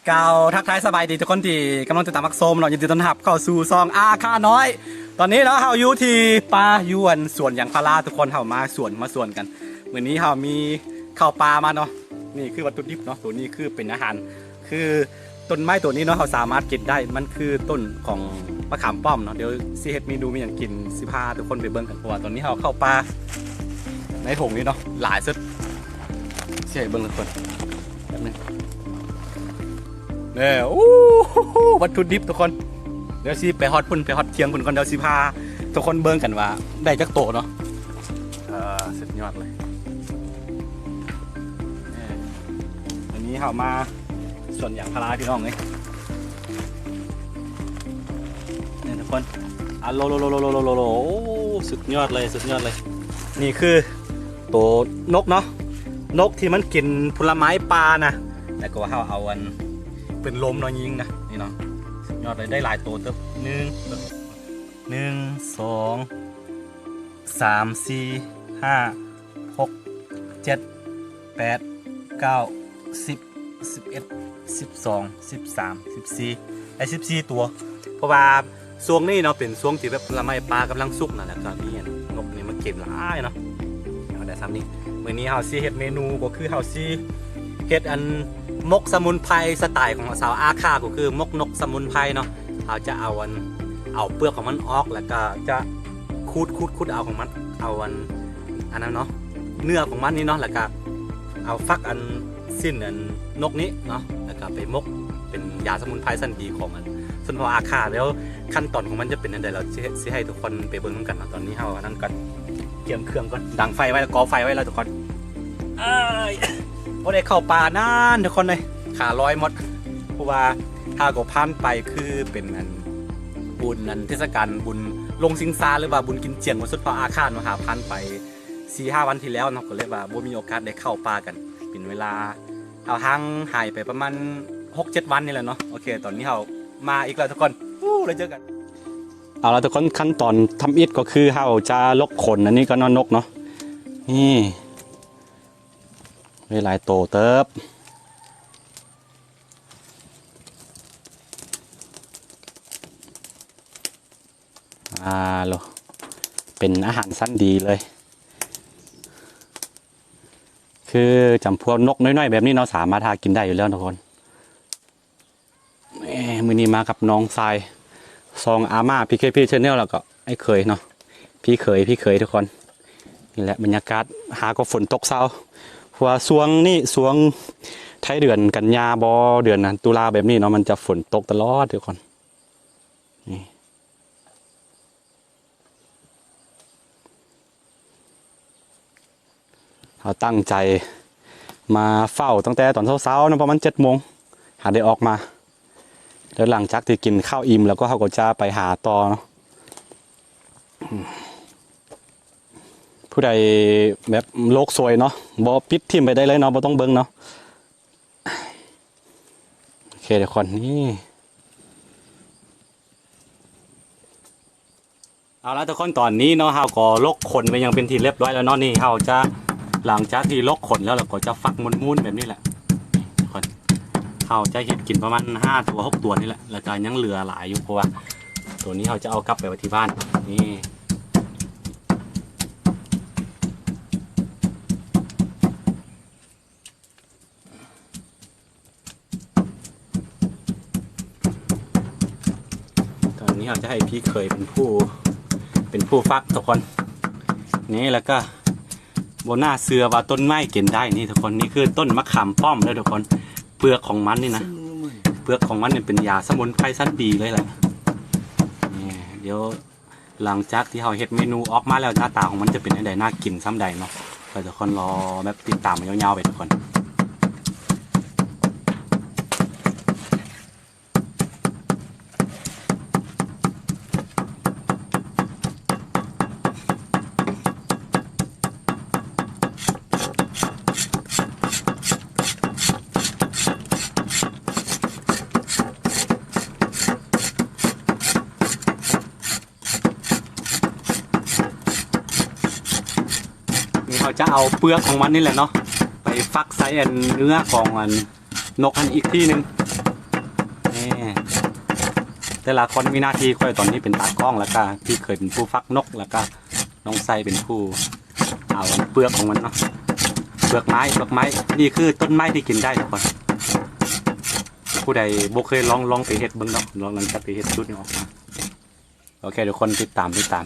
กล่าวทักทายสบายดีทุกคนที่กำลังติดตามมักโซมเนาะยินดีต้อนรับเข้าสู่ซองอาค่าน้อยตอนนี้เนาะเฮาอยู่ที่ป่ายวนสวนยางพาราทุกคนเฮามาสวนกันวันนี้เฮามีข้าวปลามาเนาะนี่คือวัตถุดิบเนาะตัวนี้คือเป็นอาหารคือต้นไม้ตัวนี้เนาะเฮาสามารถกินได้มันคือต้นของมะขามป้อมเนาะเดี๋ยวสิเฮ็ดเมนูมีอย่างกินสิพาทุกคนไปเบิ่งกันเพราะว่าตอนนี้เฮาเข้าป่าในถุงนี้เนาะหลายสุดสิให้เบิ่งทุกคนแป๊บนึงเนี่ยโอ้วัตถุดิบทุกคนเดี๋ยวสิไปฮอตพุ่นไปฮอตเทียงพุ่นก่อนเดี๋ยวสิพาทุกคนเบิ่งกันว่าได้จักโตเนาะสุดยอดเลยอันนี้เฮามาส่วนยางพาราพี่น้องเลยเนี่ยทุกคนโลสุดยอดเลยสุดยอดเลยนี่คือตัวนกเนาะนกที่มันกินผลไม้ปลานะแล้วก็เฮาเอาอันเป็นลมเนาะยิงนะนี่เนาะสุดยอดเลยได้หลายตัวเติบหนึ่งสองสามสี่ห้าหกเจ็ดแปดเก้า11 12 13 14ไอ้14ตัวเพราะว่าช่วงนี้เนาะเป็นช่วงที่แบบผลไม้ปลากำลังสุกนั่นแหละก็มีนกนี่มาเก็บหลายเนาะเอาได้ซ้ำนี่มื้อนี้เฮาสิเฮ็ดเมนูก็คือเฮาสิเฮ็ดอันมกสมุนไพรสไตล์ของสาวอาค่าก็คือมกนกสมุนไพรเนาะเราจะเอาเปลือกของมันออกแล้วก็จะคูดเอาของมันเอาอันนั้นเนาะเนื้อของมันนี่เนาะแล้วก็เอาฟักอันสิ้นอันนกนี้เนาะแล้วก็ไปมกเป็นยาสมุนไพรสั้นดีของมันส่วนพออาคาแล้วขั้นตอนของมันจะเป็นยังไงเราจะให้ทุกคนไปเบิ่งกันนะตอนนี้เฮาอันนั้นกันเตรียมเครื่องก่อนดังไฟไว้แล้วก่อไฟไว้แล้วทุกคนพอได้เข้าป่านานทุกคนเลยขาลอยหมดเพราะว่าถ้าก็ผ่านไปคือเป็นอันบุญอันเทศกาลบุญลงสิงซาหรือว่าบุญกินเจียงวันสุดพออาคามาหาผ่านไป 4-5 วันที่แล้วเนาะก็เลยว่าบ่มีโอกาสได้เข้าป่ากันเป็นเวลาเอาทางหายไปประมาณ 6-7 วันนี่แหละเนาะโอเคตอนนี้เรามาอีกแล้วทุกคนเราเจอกันเอาละทุกคนขั้นตอนทำอิฐก็คือเราจะลกขนอันนี้ก็นกเนาะนี่หลายโตเติบโลเป็นอาหารสั้นดีเลยคือจำพวกนกน้อยๆแบบนี้เราสามารถหากินได้อยู่แล้วทุกคนมือนี้มากับน้องทรายซองอาม่าพี่ชาแนลแล้วก็ไอ้เคยเนาะพี่เคยทุกคนนี่แหละบรรยากาศหาก็ฝนตกเช้าเพราะว่าช่วงไทยเดือนกันยาเดือนตุลาแบบนี้เนาะมันจะฝนตกตลอดทุกคนนี่เราตั้งใจมาเฝ้าตั้งแต่ตอนเช้าๆนะประมาณ7 โมงหาได้ออกมาแล้วหลังจากที่กินข้าวอิ่มแล้วก็เขาก็จะไปหาต่อเนาะผู้ใดแบบโลกสวยเนาะบ่ปิดทิมไปได้เลยเนาะบ่ต้องเบิ่งเนาะโอเคทุกคนนี่เอาละทุกคนตอนนี้เนาะเราก็ลกขนไปยังเป็นที่เรียบร้อยแล้วเนาะนี่เราจะหลังจากที่ลกขนแล้วเราก็จะฟักมุนแบบนี้แหละทุกคนเขาจะเห็ดกินประมาณ5 ตัว 6 ตัวนี่แหละแล้วก็ยังเหลือหลายอยู่เพราะว่าตัวนี้เขาจะเอากลับไปไว้ที่บ้านนี่ตอนนี้เขาจะให้พี่เคยเป็นผู้ฟักทุกคนนี่แล้วก็บนหน้าเสือว่าต้นไม้กินได้นี่ทุกคนนี่คือต้นมะขามป้อมเลยทุกคนเปลือกของมันนี่นะเปลือกของมันเนี่ยเป็นยาสมุนไพรชั้นดีเลยแหละนี่เดี๋ยวหลังจากที่เราเฮ็ดเมนูออกมาแล้วหน้าตาของมันจะเป็นยังไงน่ากินซ้ำใดเนาะก็ทุกคนรอแบบติดตามยาวๆไปทุกคนเขาจะเอาเปลือกของมันนี่แหละเนาะไปฟักใส่เนื้อของนกอันอีกที่หนึ่ง แต่ละคนมีหน้าที่ค่อยตอนนี้เป็นตากล้องแล้วก็พี่เคยเป็นผู้ฟักนกแล้วก็น้องไซเป็นผู้เอาเปลือกของมันเนาะเปลือกไม้นี่คือต้นไม้ที่กินได้ทุกคนผู้ใดบ่เคยลองไปเฮ็ดเบิ่งเนาะลองหลังจากไปเฮ็ดชุดนี้ออกมาโอเคทุกคนติดตาม ทุกคน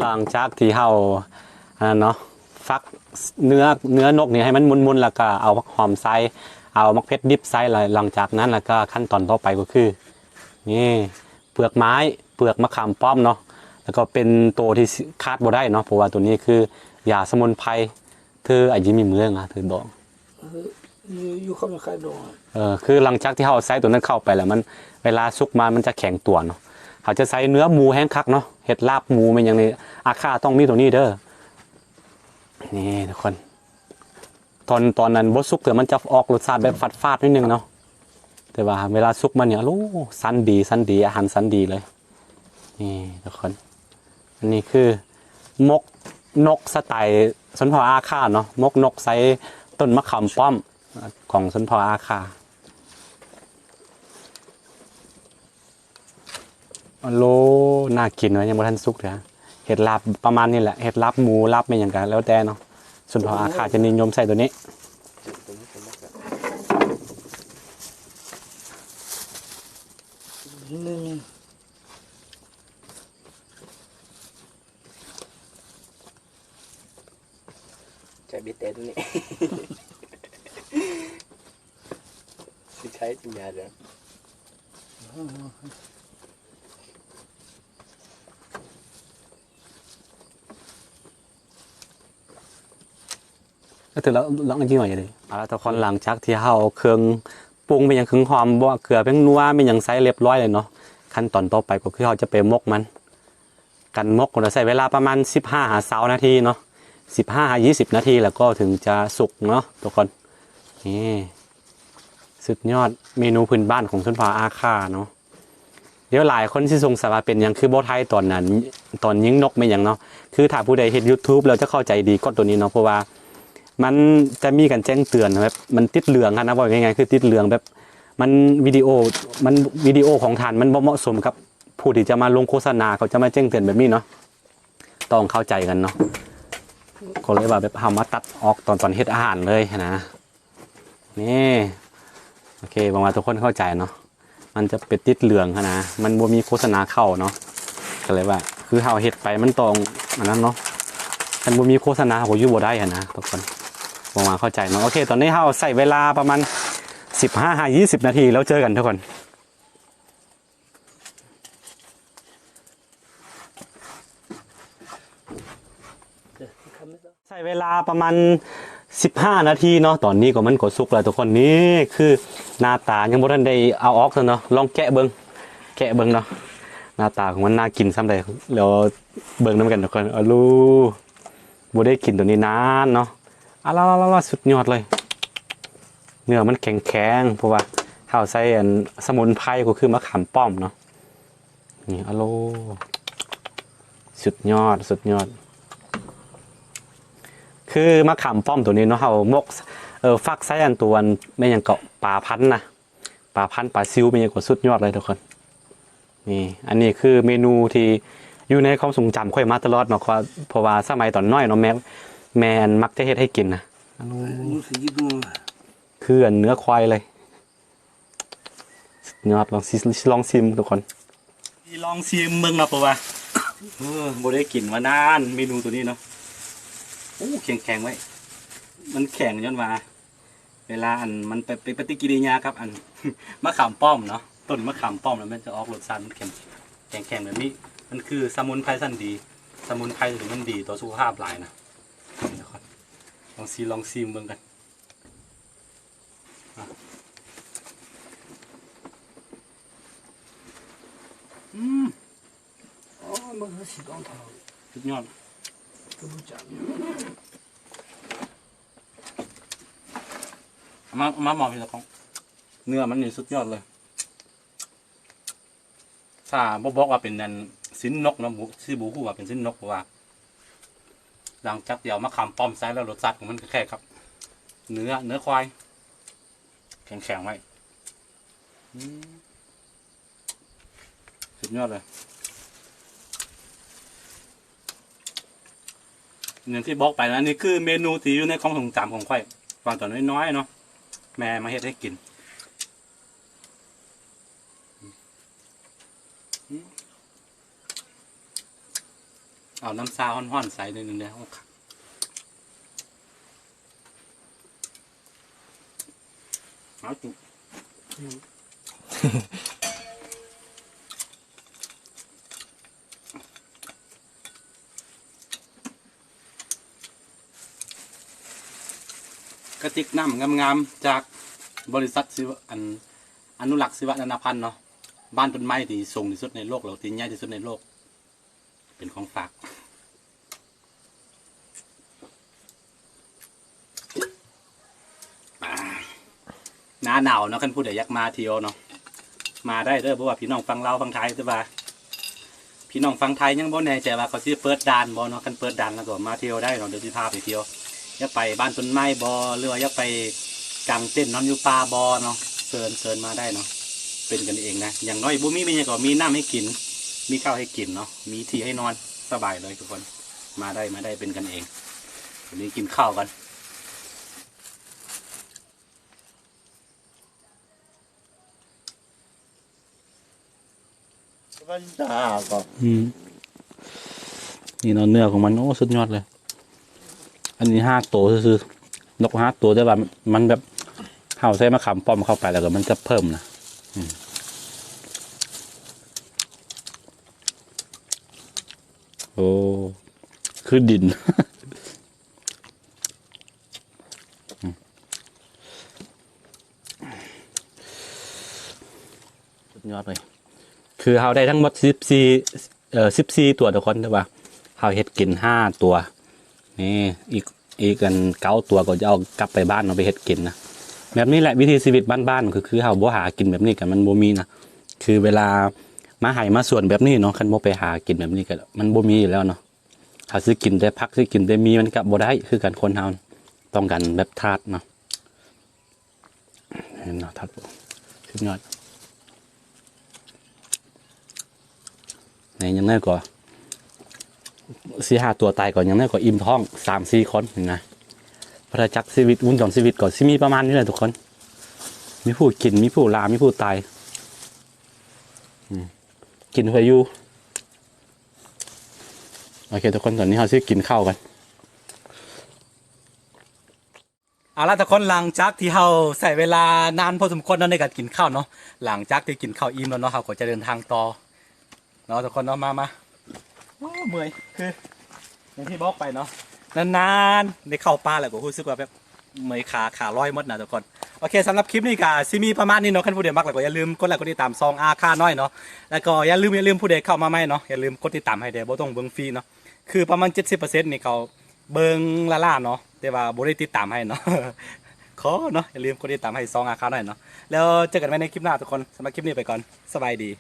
หลังจากที่เฮาเนาะฟักเนื้อนกนี่ให้มันมุนๆแล้วก็เอาหอมไซเอามักเพชรดิบไซหลังจากนั้นแล้วก็ขั้นตอนต่อไปก็คือนี่เปลือกไม้เปลือกมะขามป้อมเนาะแล้วก็เป็นตัวที่คาดบ่ได้เนาะเพราะว่าตัวนี้คือยาสมุนไพรเธออาจจะมีเมืองเธอบอกอยู่เข้ามาคายดองคือหลังจากที่เฮาใส่ตัวนั้นเข้าไปแล้วมันเวลาสุกมามันจะแข็งตัวเนาะเขาจะใส่เนื้อหมูแห้งคักเนาะเห็ดลาบหมูเป็นอย่างนี้อาค่าต้องมีตัวนี้เด้อนี่ทุกคนตอนนั้นบดซุกเดี๋ยวมันจะออกรสชาติแบบฟาดนิดนึงเนาะแต่ว่าเวลาซุกมันเนี่ยโอ้สันดีอาหารสันดีเลยนี่ทุกคนอันนี้คือมกนกสไตล์สนพอาค่าเนาะมกนกใส่ต้นมะขามป้อมของสนพอาค่าโลน่ากินไว้ยังบ่ทันสุกเลยเห็ดลาบประมาณนี้แหละเห็ดลาบหมูลาบไม่อย่างกันแล้วแต่เนาะส่วนพออาคาจะนิยมใส่ตัวนี้ใช้เบ็ดเต้ตัวนี้ใช้จริงยาเด้อก็ถือแล้วจริงหน่อยเลยแล้วทุกคนหลังจากที่เราเครื่องปรุงเป็นอย่างเครื่องหอมบ่เกลือเป็นนัวเป็นอย่างไซเรียบร้อยเลยเนาะขั้นตอนต่อไปก็คือเราจะไปมกมันกันมกเราใส่เวลาประมาณ15-20 นาทีเนาะ15-20 นาทีแล้วก็ถึงจะสุกเนาะทุกคนนี่สุดยอดเมนูพื้นบ้านของชนเผ่าอาค่าเนาะเดี๋ยวหลายคนที่สงสัยว่าเป็นอย่างคือโบไทยตอนนั้นตอนยิงนกไม่อย่างเนาะคือถ้าผู้ใดเห็น YouTube เราจะเข้าใจดีก็ตัวนี้เนาะเพราะว่ามันจะมีการแจ้งเตือนแบบมันติดเหลืองนะว่าง่ายๆคือติดเหลืองแบบมันวิดีโอของท่านมันบ่เหมาะสมกับผู้ที่จะมาลงโฆษณาเขาจะมาแจ้งเตือนแบบนี้เนาะต้องเข้าใจกันเนาะก็เลยว่าแบบเอามาตัดออกตอนเฮ็ดอาหารเลยนะนี่โอเคบางว่าทุกคนเข้าใจเนาะมันจะเป็นติดเหลืองนะมันบ่มีโฆษณาเข้าเนาะก็เลยว่าคือเราเฮ็ดไปมันตรงอันนั้นเนาะมันบ่มีโฆษณาเขาอยู่บ่ได้นะทุกคนบางว่าเข้าใจเนาะโอเคตอนนี้เราใส่เวลาประมาณ15-20 นาทีแล้วเจอกันทุกคนใส่เวลาประมาณ15 นาทีเนาะตอนนี้ก็มันก็สุกแล้วทุกคนนี่คือหน้าตายังบ่ทันได้เอาออกเนาะลองแกะเบิ่งเนาะหน้าตาของมันน่ากินซ้ำใดแล้วเบิ่งนำกันทุกคนลูบ่ได้กินตัวนี้นานเนาะล่ะสุดยอดเลยเนื้อมันแข็งเพราะว่าเฮาใส่สมุนไพรก็คือมะขามป้อมเนาะนี่สุดยอดคือมะขามป้อมตัวนี้เนาะเฮามกฟักไส้อันตัวไม่ยังเกาะปลาพันธุ์นะปลาซิวเป็นยังกว่าสุดยอดเลยทุกคนนี่อันนี้คือเมนูที่อยู่ในความทรงจำค่อยมาตลอดเนาะเพราะว่าสมัยตอนน้อยเนาะแม่มักจะเฮ็ดให้กินนะคือเนื้อควายเลยสุด ยอดลองชิมทุกคนลองชิมเมืองเนาะเพราะว่าบ่ได้กินมานานเมนูตัวนี้เนาะโอ้แข็งไว้มันแข็งย้อนมาเวลาอันมันไปปฏิกิริยากับอัน มะขามป้อมเนาะต้นมะขามป้อมแล้วมันจะออกรสชาติมันแข็งแบบนี้มันคือสมุนไพรชั้นดีสมุนไพรถึงมันดีต่อสุขภาพหลายนะนี่ครับลองชิมเบิ่งกันอ๋อมันก็สิต้องท สุดยอด ำก็รู้จัก มาหมอพี่ตะกองเนื้อมันนี่สุดยอดเลยถ้าบอกว่าเป็นนันสิ้นนกนะชื่อบูฮู้ว่าเป็นสิ้นนกเพราะว่าหลังจากเดี๋ยวมะขามป้อมใส่แล้วรสชาติของมันก็แค่ครับเนื้อควายแข็งไว้สุดยอดเลยอย่างที่บอกไปนะนี่คือเมนูที่อยู่ในความทรงจำของข่อยฟังตอนน้อยๆเนาะแม่มาเฮ็ดให้กินเอาน้ำซาห่อนๆใส่นิดนึงเดียวเอาจุกระติกน้ำงามๆจากบริษัทอนุรักษ์ศิวะนานาพันธ์เนาะบ้านต้นไม้ที่สูงที่สุดในโลกเราที่ใหญ่ที่สุดในโลกเป็นของฝากหน้าหนาวเนาะคันพูดเดี๋ยวอยากมาเที่ยวเนาะมาได้เด้อเพราะว่าพี่น้องฟังลาวฟังไทยแต่ว่าพี่น้องฟังไทยยังบ่แน่ใจว่าเขาสิเปิดด่านบ่เนาะคันเปิดด่านแล้วก็มาเที่ยวได้เนาะเดี๋ยวสิพาไปเที่ยวอยากไปบ้านต้นไม้บ่หรือว่าอยากไปกางเต้นนอนอยู่ป่าบ่เนาะเชิญมาได้เนาะเป็นกันเองนะอย่างน้อยบ่มีหยังก็มีน้ำให้กินมีข้าวให้กินเนาะมีที่ให้นอนสบายเลยทุกคนมาได้เป็นกันเองวันนี้กินข้าวกันนี่เนาะเนื้อของมันโอ้สุดยอดเลยอันนี้5 ตัวคือนก5 ตัวแต่ว่ามันแบบเห่าใส่มะขามป้อมเข้าไปแล้วก็มันจะเพิ่มนะโอ้คือดิน สุดยอดเลยคือเฮาได้ทั้งหมด14ตัวทุกคนใช่ป่ะเฮาเฮ็ดกิน5 ตัวนี่อีกกัน9 ตัวก็จะเอากลับไปบ้านเอาไปเฮ็ดกินนะแบบนี้แหละวิธีชีวิตบ้านๆคือเฮาบ่หากินแบบนี้กันมันบ่มีนะคือเวลามาหายมาส่วนแบบนี้เนาะคันบ่ไปหากินแบบนี้ก็มันบ่มีอยู่แล้วเนาะถ้าซื้อกินได้พักซื้อกินได้มีมันก็บ่ได้คือกันคนเฮาต้องกันแบบธาตุเนาะเห็นเนาะธาตุสุดยอดในยังไงก็4-5 ตัวตายก่อนยังไงก็อิ่มท้อง3-4 คนเห็นไหมพระจักรชีวิตวงจรชีวิตก่อนสิมีประมาณนี้แหละทุกคนมีผู้กินมีผู้ลามีผู้ตายกินเพื่ออยู่โอเคทุกคนตอนนี้เราซื้อกินข้าวกันเอาละทุกคนหลังจากที่เราใส่เวลานานพอสมควรในการกินข้าวเนาะหลังจากที่กินข้าวอิ่มแล้วเนาะเราก็จะเดินทางต่อเนาะทุกคนเนาะมาโอ้เมื่อยคืออย่างที่บอกไปเนาะนานๆได้เข้าป่าแล้วก็รู้สึกว่าแบบเมื่อยขาลอยหมดนะทุกคนโอเคสำหรับคลิปนี้ก็ซิมีประมาณนี้เนาะคันผู้ใดมักแล้วก็อย่าลืมกดไลค์กดติดตามซองอาค่าน้อยเนาะแล้วก็อย่าลืมผู้ใดเข้ามาใหม่เนาะอย่าลืมกดติดตามให้เด้อบ่ต้องเบิ่งฟรีเนาะคือประมาณ 70% นี่เขาเบิ่งล่าเนาะแต่ว่าบ่ได้ติดตามให้เนาะ ขอเนาะอย่าลืมกดติดตามให้ซองอาค่าน้อยเนาะแล้วเจอกันใหม่ในคลิปหน้าทุกคนสำหรับคลิปนี้ไปก่อนสบายดี